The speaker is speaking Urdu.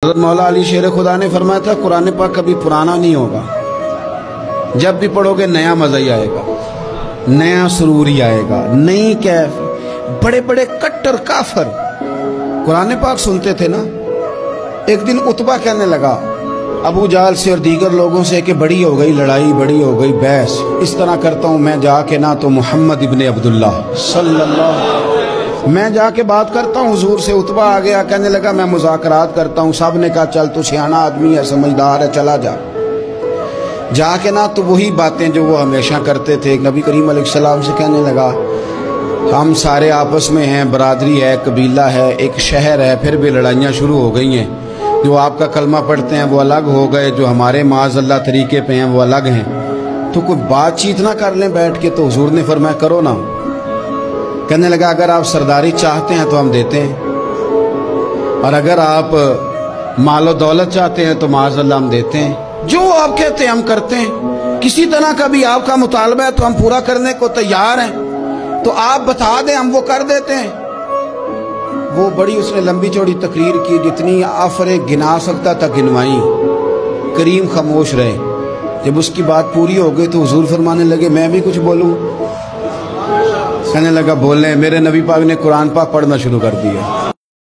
حضرت مولا علی شیر خدا نے فرمایا تھا قرآن پاک کبھی پرانا نہیں ہوگا، جب بھی پڑھو گے نیا مزہ ہی آئے گا، نیا سرور ہی آئے گا، نئی کیف۔ بڑے بڑے کٹر کافر قرآن پاک سنتے تھے نا۔ ایک دن عتبہ کہنے لگا ابو جہل سے اور دیگر لوگوں سے کہ بڑی ہو گئی لڑائی، بڑی ہو گئی بحث، اس طرح کرتا ہوں میں جا کے نہ تو محمد ابن عبداللہ صلی اللہ، میں جا کے بات کرتا ہوں حضور سے۔ عتبہ آ گیا، کہنے لگا میں مذاکرات کرتا ہوں۔ سب نے کہا چل تو سیانا آدمی ہے، سمجھدار ہے، چلا جا۔ جا کے نہ تو وہی باتیں جو وہ ہمیشہ کرتے تھے، نبی کریم علیہ السلام سے کہنے لگا ہم سارے آپس میں ہیں، برادری ہے، قبیلہ ہے، ایک شہر ہے، پھر بھی لڑائیاں شروع ہو گئی ہیں۔ جو آپ کا کلمہ پڑھتے ہیں وہ الگ ہو گئے، جو ہمارے معاذ اللہ طریقے پہ ہیں وہ الگ ہیں، تو کوئی بات چیت نہ کر لیں بیٹھ کے۔ تو حضور نے فرمایا کرو نا۔ کہنے لگا اگر آپ سرداری چاہتے ہیں تو ہم دیتے ہیں، اور اگر آپ مال و دولت چاہتے ہیں تو معاذ اللہ ہم دیتے ہیں، جو آپ کہتے ہیں ہم کرتے ہیں۔ کسی طرح کا بھی آپ کا مطالبہ ہے تو ہم پورا کرنے کو تیار ہیں، تو آپ بتا دیں ہم وہ کر دیتے ہیں۔ وہ بڑی اس نے لمبی چوڑی تقریر کی، جتنی آفریں گنا سکتا تھا گنوائیں۔ کریم خاموش رہے۔ جب اس کی بات پوری ہو گئی تو حضور فرمانے لگے میں بھی کچھ بولوں؟ کہنے لگا بولیں۔ میرے نبی پاک نے قرآن پاک پڑھنا شروع کر دیا۔